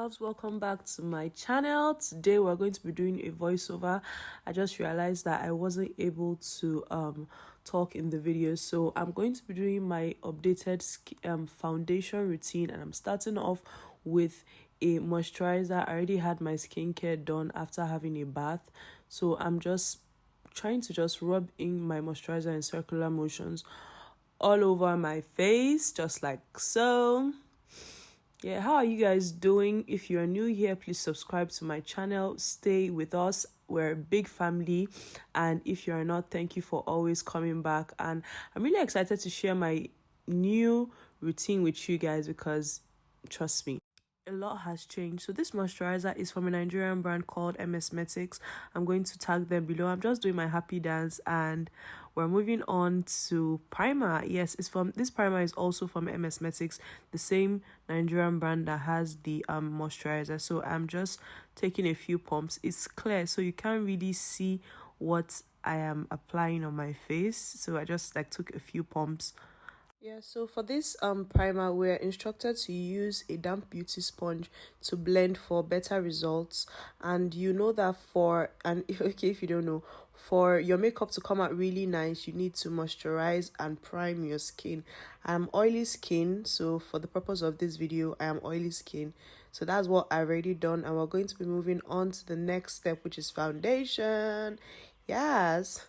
loves, welcome back to my channel. Today we're going to be doing a voiceover. I just realized that I wasn't able to talk in the video, so I'm going to be doing my updated foundation routine, and I'm starting off with a moisturizer. I already had my skincare done after having a bath, so I'm just trying to rub in my moisturizer in circular motions all over my face, just like so. Yeah, how are you guys doing? If you're new here, please subscribe to my channel. Stay with us. We're a big family, and if you're not, thank you for always coming back. And I'm really excited to share my new routine with you guys because trust me, a lot has changed. So this moisturizer is from a Nigerian brand called MSMETICS. I'm going to tag them below. I'm just doing my happy dance, and we're moving on to primer. Yes, this primer is also from MSMETICS, the same Nigerian brand that has the moisturizer. So I'm just taking a few pumps. It's clear, so you can't really see what I am applying on my face, so I just took a few pumps. Yeah, so for this primer, we're instructed to use a damp beauty sponge to blend for better results. And you know that if you don't know, for your makeup to come out really nice, you need to moisturize and prime your skin. I'm oily skin, so for the purpose of this video, I am oily skin. So that's what I've already done, and we're going to be moving on to the next step, which is foundation. Yes.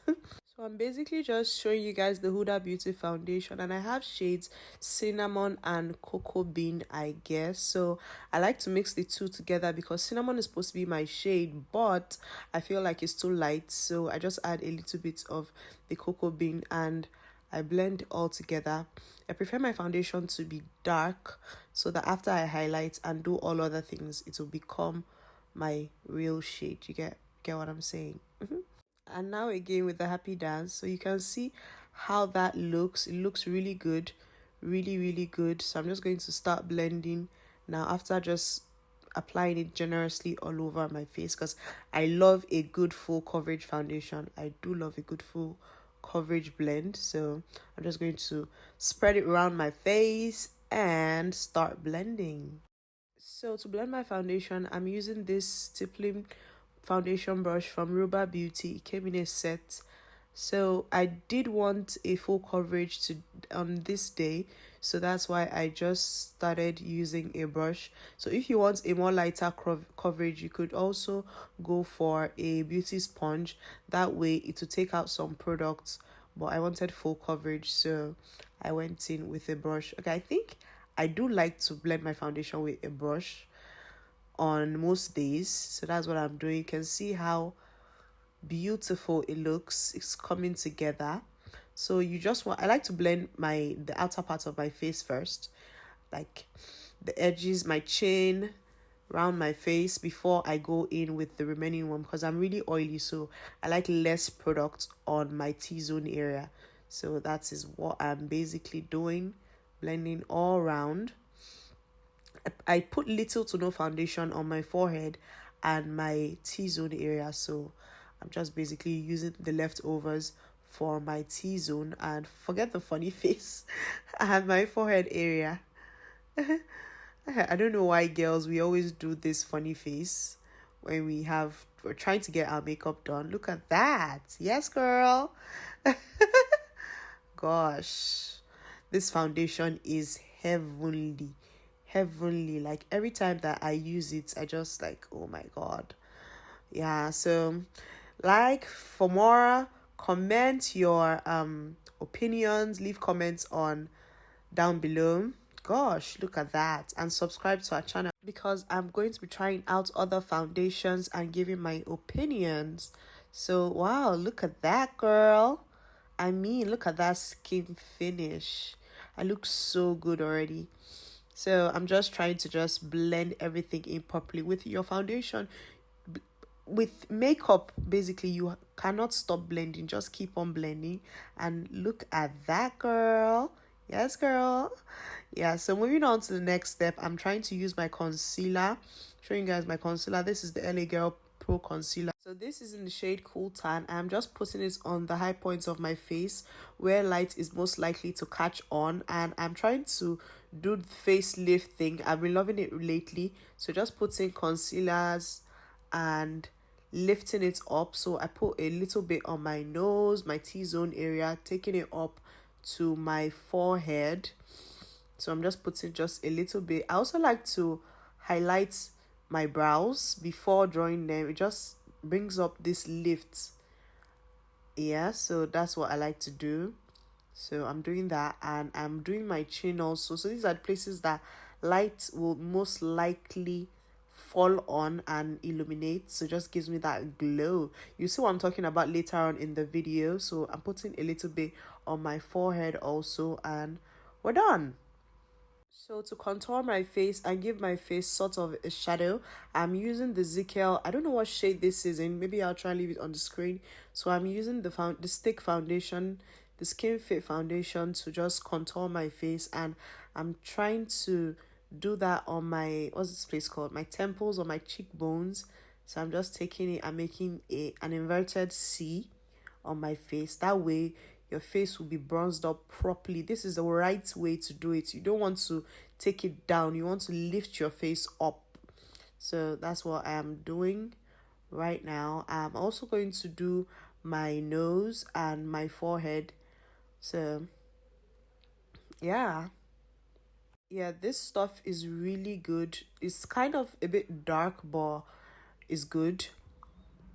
So I'm basically just showing you guys the Huda Beauty foundation, and I have shades cinnamon and cocoa bean, I guess. So I like to mix the two together because cinnamon is supposed to be my shade, but I feel like it's too light, so I just add a little bit of the cocoa bean and I blend it all together. I prefer my foundation to be dark so that after I highlight and do all other things, it will become my real shade. You get what I'm saying? And now again with the happy dance, so you can see how that looks. It looks really good, really good. So I'm just going to start blending now after just applying it generously all over my face, because I love a good full coverage foundation. I do love a good full coverage blend. So I'm just going to spread it around my face and start blending. So to blend my foundation, I'm using this stippling foundation brush from Huda Beauty. It came in a set, so I did want a full coverage to this day, so that's why I just started using a brush. So if you want a more lighter coverage, you could also go for a beauty sponge. That way it will take out some products, but I wanted full coverage, so I went in with a brush. Okay, I think I do like to blend my foundation with a brush on most days, so that's what I'm doing. You can see how beautiful it looks. It's coming together. So I like to blend the outer part of my face first, like the edges, my chin, around my face, before I go in with the remaining one, because I'm really oily, so I like less product on my T-zone area. So that is what I'm basically doing, blending all around. I put little to no foundation on my forehead and my T-zone area, so I'm just basically using the leftovers for my T-zone, and forget the funny face and my forehead area. I don't know why girls, we always do this funny face when we're trying to get our makeup done. Look at that. Yes, girl. Gosh, this foundation is heavenly. Like every time that I use it, I just like, oh my god. Yeah, so for more, comment your opinions, leave comments on down below. Gosh, look at that, and subscribe to our channel because I'm going to be trying out other foundations and giving my opinions. So wow, look at that, girl. I mean, look at that skin finish. I look so good already. So I'm just trying to blend everything in properly with your foundation. With makeup, basically, you cannot stop blending. Just keep on blending. And look at that, girl. Yes, girl. Yeah, so moving on to the next step, I'm trying to use my concealer. Showing you guys my concealer. This is the LA Girl Pro Concealer. So this is in the shade Cooltan. I'm just putting it on the high points of my face where light is most likely to catch on, and I'm trying to do the facelift thing. I've been loving it lately. So just putting concealers and lifting it up. So I put a little bit on my nose, my T-zone area, taking it up to my forehead. So I'm just putting just a little bit. I also like to highlight my brows before drawing them. It just brings up this lift. Yeah, so that's what I like to do. So I'm doing that, and I'm doing my chin also. So these are the places that light will most likely fall on and illuminate, so just gives me that glow. You see what I'm talking about later on in the video. So I'm putting a little bit on my forehead also, and we're done. So to contour my face and give my face sort of a shadow, I'm using the Zickel. I don't know what shade this is in. Maybe I'll try and leave it on the screen. So I'm using the stick foundation, the Skin Fit foundation, to just contour my face, and I'm trying to do that on my, what's this place called, my temples or my cheekbones. So I'm just taking it and making an inverted C on my face. That way your face will be bronzed up properly. This is the right way to do it. You don't want to take it down. You want to lift your face up. So that's what I am doing right now. I'm also going to do my nose and my forehead. So yeah, this stuff is really good. It's kind of a bit dark, but it's good.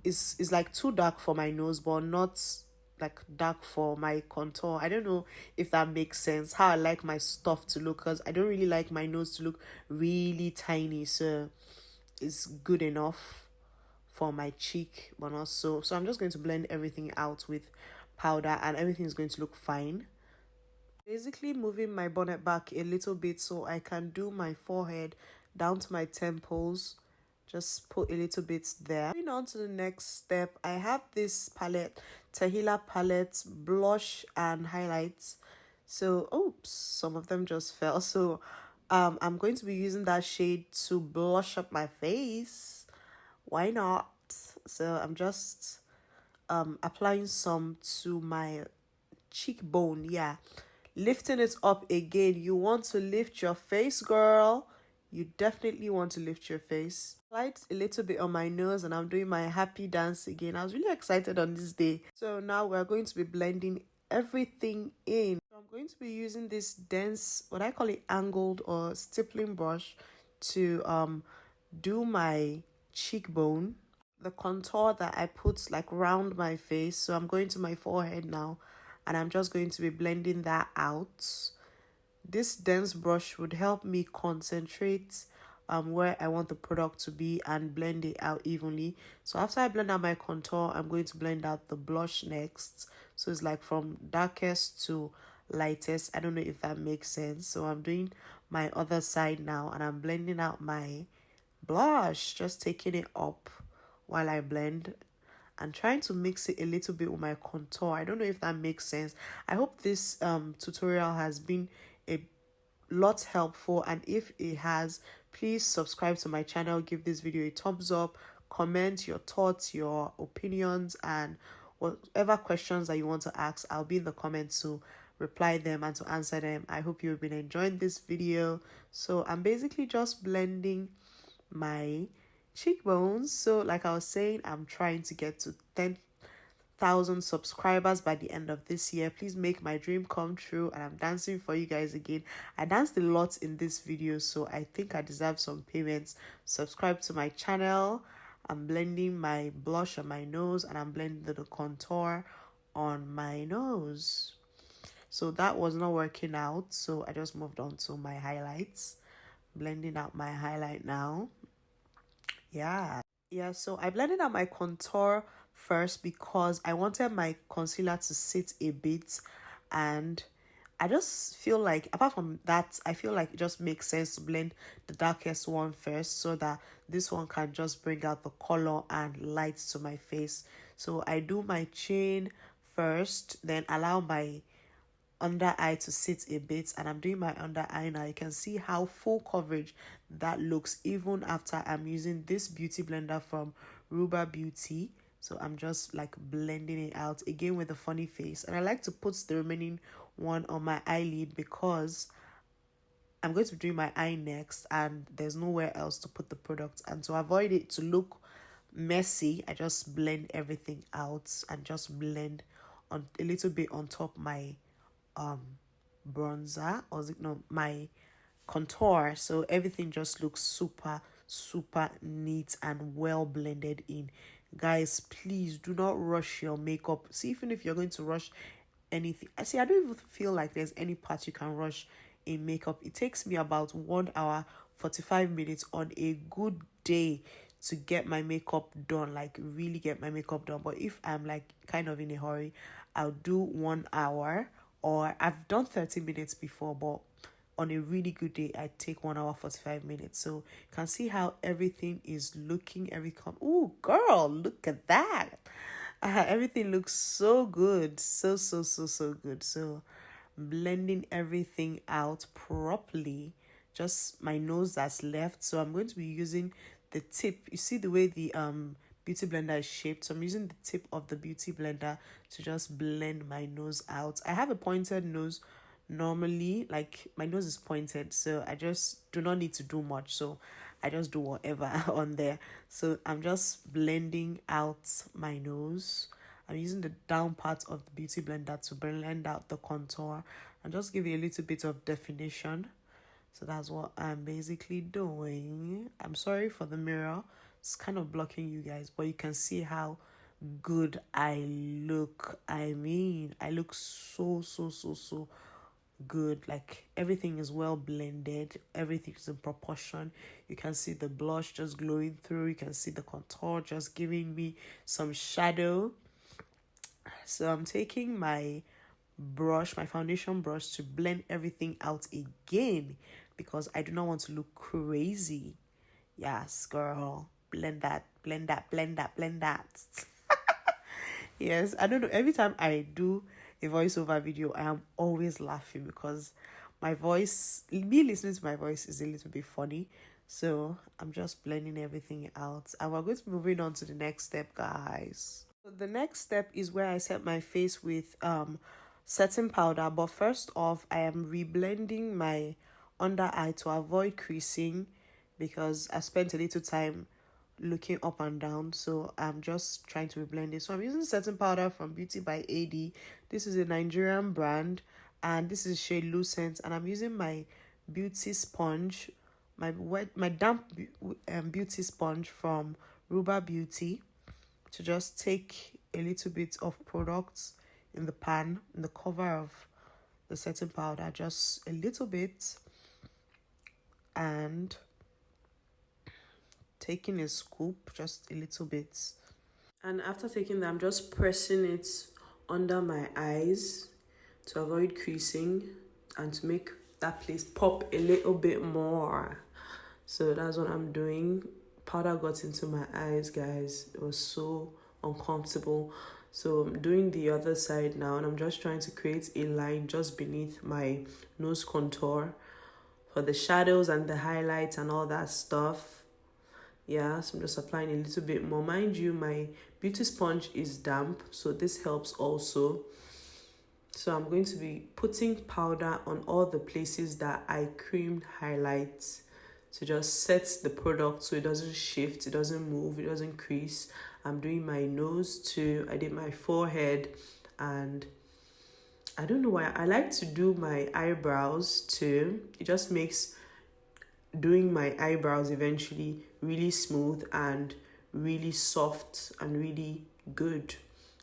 It's like too dark for my nose, but not like dark for my contour. I don't know if that makes sense, how I like my stuff to look, because I don't really like my nose to look really tiny. So it's good enough for my cheek, but not so. So I'm just going to blend everything out with powder, and everything is going to look fine. Basically moving my bonnet back a little bit so I can do my forehead down to my temples. Just put a little bit there. Moving on to the next step, I have this palette, Tehila palette, blush and highlights. So oops, some of them just fell. So I'm going to be using that shade to blush up my face. Why not? So I'm just applying some to my cheekbone. Yeah, lifting it up again. You want to lift your face, girl. You definitely want to lift your face. Applied a little bit on my nose, and I'm doing my happy dance again. I was really excited on this day. So now we're going to be blending everything in. So I'm going to be using this dense, what I call it, angled or stippling brush to do my cheekbone, the contour that I put like round my face. So I'm going to my forehead now, and I'm just going to be blending that out. This dense brush would help me concentrate where I want the product to be and blend it out evenly. So after I blend out my contour, I'm going to blend out the blush next. So it's like from darkest to lightest. I don't know if that makes sense. So I'm doing my other side now, and I'm blending out my blush, just taking it up while I blend and trying to mix it a little bit with my contour. I don't know if that makes sense. I hope this tutorial has been a lot helpful, and if it has, please subscribe to my channel, give this video a thumbs up, comment your thoughts, your opinions, and whatever questions that you want to ask. I'll be in the comments to reply them and to answer them. I hope you've been enjoying this video. So I'm basically just blending my cheekbones. So like I was saying, I'm trying to get to 10,000 subscribers by the end of this year. Please make my dream come true, and I'm dancing for you guys again. I danced a lot in this video, so I think I deserve some payments. Subscribe to my channel. I'm blending my blush on my nose, and I'm blending the contour on my nose. So that was not working out, so I just moved on to my highlights. Blending out my highlight now. Yeah, so I blended out my contour first because I wanted my concealer to sit a bit, and I just feel like, apart from that, I feel like it just makes sense to blend the darkest one first, so that this one can just bring out the color and light to my face. So I do my chin first, then allow my under eye to sit a bit, and I'm doing my under eye now. You can see how full coverage that looks even after I'm using this beauty blender from Ruba Beauty. So I'm just like blending it out again with a funny face. And I like to put the remaining one on my eyelid because I'm going to be doing my eye next and there's nowhere else to put the product. And to avoid it to look messy, I just blend everything out and just blend on a little bit on top my bronzer, or no, my contour, so everything just looks super neat and well blended in. Guys, please do not rush your makeup. See, even if you're going to rush anything, I don't even feel like there's any part you can rush in makeup. It takes me about 1 hour 45 minutes on a good day to get my makeup done, like really get my makeup done. But if I'm like kind of in a hurry, I'll do 1 hour, or I've done 30 minutes before, but on a really good day I take 1 hour 45 minutes. So you can see how everything is looking. Oh girl, look at that. Everything looks so good, so good. So blending everything out properly, just my nose that's left. So I'm going to be using the tip. You see the way the beauty blender is shaped, so I'm using the tip of the beauty blender to just blend my nose out. I have a pointed nose normally, like my nose is pointed, so I just do not need to do much, so I just do whatever on there. So I'm just blending out my nose. I'm using the down part of the beauty blender to blend out the contour and just give it a little bit of definition. So that's what I'm basically doing. I'm sorry for the mirror, it's kind of blocking you guys, but you can see how good I look. I mean, I look so good. Like everything is well blended, everything is in proportion. You can see the blush just glowing through, you can see the contour just giving me some shadow. So I'm taking my brush, my foundation brush, to blend everything out again because I do not want to look crazy. Yes, girl, blend that. Yes, I don't know, every time I do a voiceover video I am always laughing because my voice, me listening to my voice is a little bit funny. So I'm just blending everything out and we're going to be moving on to the next step, guys. So the next step is where I set my face with setting powder, but first off I am reblending my under eye to avoid creasing because I spent a little time looking up and down, so I'm just trying to reblend it. So I'm using setting powder from Beauty by AD. This is a Nigerian brand and this is shade Lucent, and I'm using my beauty sponge, my damp beauty sponge from Ruba Beauty, to just take a little bit of product in the pan, in the cover of the setting powder, just a little bit, and taking a scoop, just a little bit. And after taking that, I'm just pressing it under my eyes to avoid creasing and to make that place pop a little bit more. So that's what I'm doing. Powder got into my eyes, guys. It was so uncomfortable. So I'm doing the other side now, and I'm just trying to create a line just beneath my nose contour for the shadows and the highlights and all that stuff. Yeah, so I'm just applying a little bit more. Mind you, my beauty sponge is damp, so this helps also. So I'm going to be putting powder on all the places that I creamed highlights to just set the product so it doesn't shift, it doesn't move, it doesn't crease. I'm doing my nose too. I did my forehead, and I don't know why I like to do my eyebrows too. It just makes doing my eyebrows eventually really smooth and really soft and really good.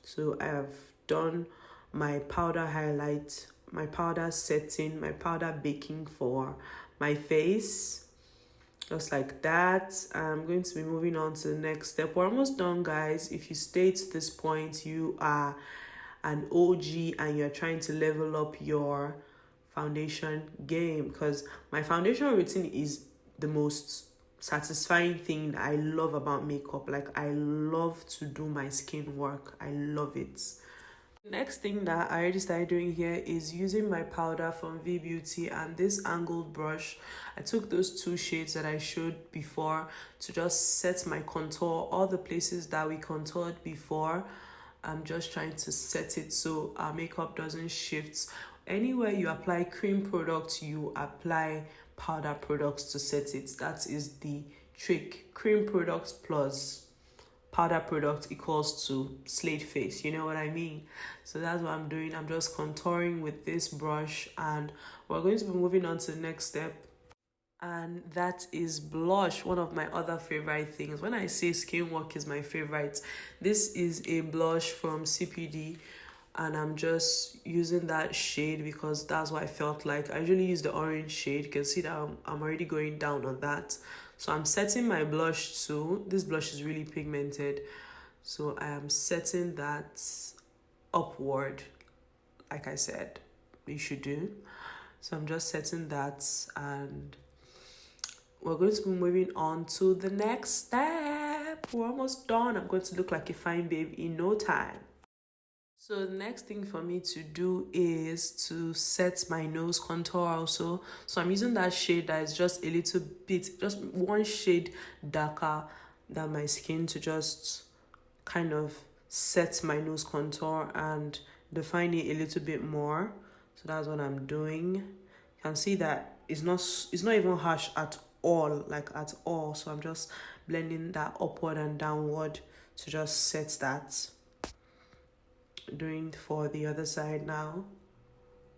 So I have done my powder highlight, my powder setting, my powder baking for my face, just like that. I'm going to be moving on to the next step. We're almost done, guys. If you stay to this point, you are an OG and you're trying to level up your foundation game, because my foundation routine is the most satisfying thing that I love about makeup. Like, I love to do my skin work. I love it. Next thing that I already started doing here is using my powder from V Beauty and this angled brush. I took those two shades that I showed before to just set my contour, all the places that we contoured before. I'm just trying to set it so our makeup doesn't shift. Anywhere you apply cream products, you apply powder products to set it. That is the trick. Cream products plus powder product equals to slate face, you know what I mean? So that's what I'm doing. I'm just contouring with this brush, and we're going to be moving on to the next step, and that is blush. One of my other favorite things. When I say skin work is my favorite, this is a blush from CPD, and I'm just using that shade because that's what I felt like. I usually use the orange shade. You can see that I'm already going down on that. So I'm setting my blush too. This blush is really pigmented, so I am setting that upward, like I said you should do. So I'm just setting that, and we're going to be moving on to the next step. We're almost done. I'm going to look like a fine babe in no time. So the next thing for me to do is to set my nose contour also. So I'm using that shade that is just a little bit, just one shade darker than my skin, to just kind of set my nose contour and define it a little bit more. So that's what I'm doing. You can see that it's not even harsh at all, like at all. So I'm just blending that upward and downward to just set that. Doing for the other side now.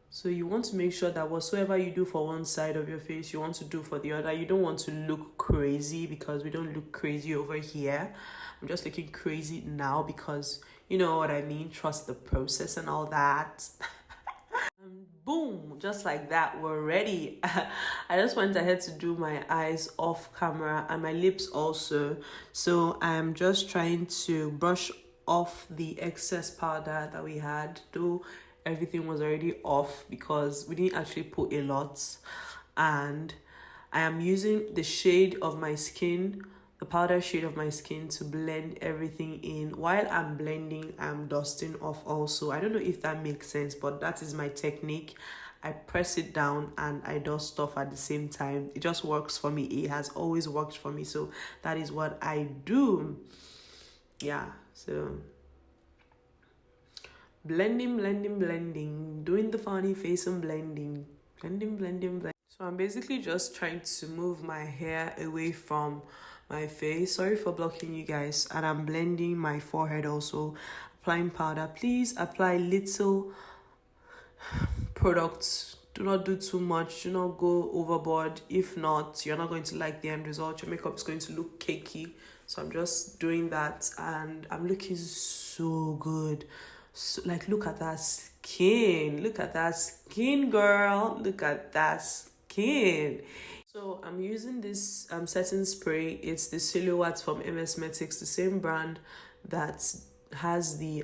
So you want to make sure that whatsoever you do for one side of your face, you want to do for the other. You don't want to look crazy, because we don't look crazy over here. I'm just looking crazy now because you know what I mean. Trust the process and all that. And boom, just like that, we're ready. I just went ahead to do my eyes off camera and my lips also. So I'm just trying to brush off the excess powder that we had, though everything was already off because we didn't actually put a lot. And I am using the shade of my skin, the powder shade of my skin, to blend everything in. While I'm blending, I'm dusting off also. I don't know if that makes sense, but that is my technique. I press it down and I dust off at the same time. It just works for me. It has always worked for me, so that is what I do. Yeah, so blending, doing the funny face and blending. So I'm basically just trying to move my hair away from my face. Sorry for blocking you guys. And I'm blending my forehead also, applying powder. Please apply little products. Do not do too much. Do not go overboard. If not, you're not going to like the end result. Your makeup is going to look cakey. So I'm just doing that, and I'm looking so good. So, like, look at that skin. Look at that skin, girl. Look at that skin. So I'm using this setting spray. It's the Silhouette from MSMETICS, the same brand that has the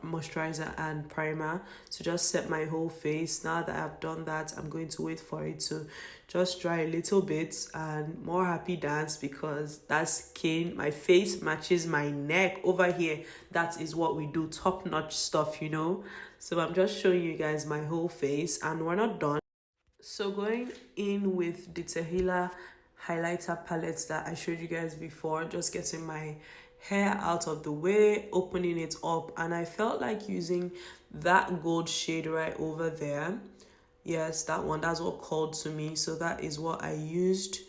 moisturizer and primer, to just set my whole face. Now that I've done that, I'm going to wait for it to just dry a little bit, and more happy dance, because that skin, my face matches my neck over here. That is what we do, top-notch stuff, you know. So I'm just showing you guys my whole face, and we're not done. So going in with the Tehila highlighter palettes that I showed you guys before, just getting my hair out of the way, opening it up, and I felt like using that gold shade right over there. Yes, that one, that's what called to me. So that is what I used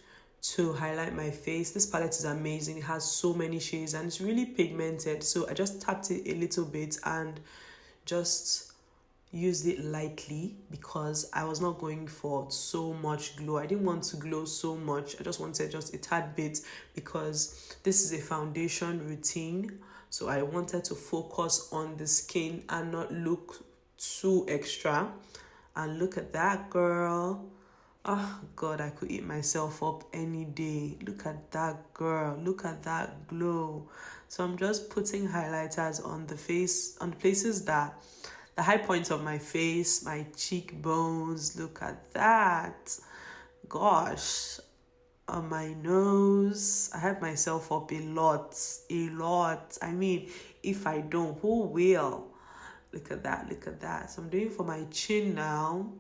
to highlight my face. This palette is amazing. It has so many shades and it's really pigmented. So I just tapped it a little bit and just used it lightly because I was not going for so much glow. I didn't want to glow so much. I just wanted just a tad bit because this is a foundation routine. So I wanted to focus on the skin and not look too extra. And look at that, girl. Oh God, I could eat myself up any day. Look at that, girl. Look at that glow. So I'm just putting highlighters on the face, on the places that the high points of my face, my cheekbones. Look at that. Gosh. On my nose. I hype myself up a lot. I mean, if I don't, who will? Look at that, look at that. So I'm doing for my chin now.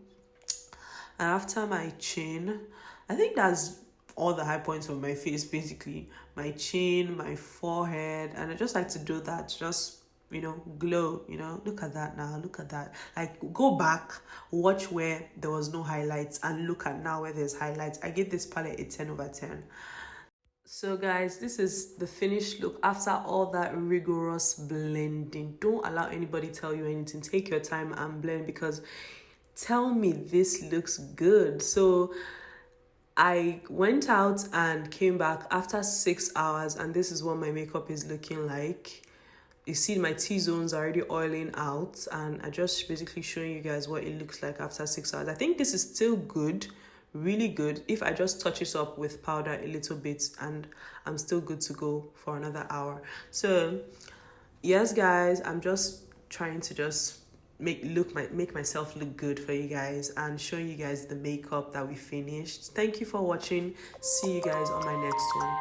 And after my chin, I think that's all the high points of my face, basically. My chin, my forehead, and I just like to do that, just, you know, glow, you know. Look at that now, look at that. Like, go back, watch where there was no highlights, and look at now where there's highlights. I give this palette a 10/10. So guys, this is the finished look after all that rigorous blending. Don't allow anybody tell you anything. Take your time and blend, because tell me this looks good. So I went out and came back after 6 hours, and this is what my makeup is looking like. You see my T-zones are already oiling out, and I just basically showing you guys what it looks like after 6 hours. I think this is still good, really good. If I just touch it up with powder a little bit, and I'm still good to go for another hour. So yes guys, I'm just trying to just make myself look good for you guys and show you guys the makeup that we finished. Thank you for watching. See you guys on my next one.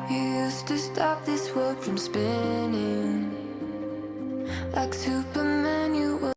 You used to stop this world from spinning like two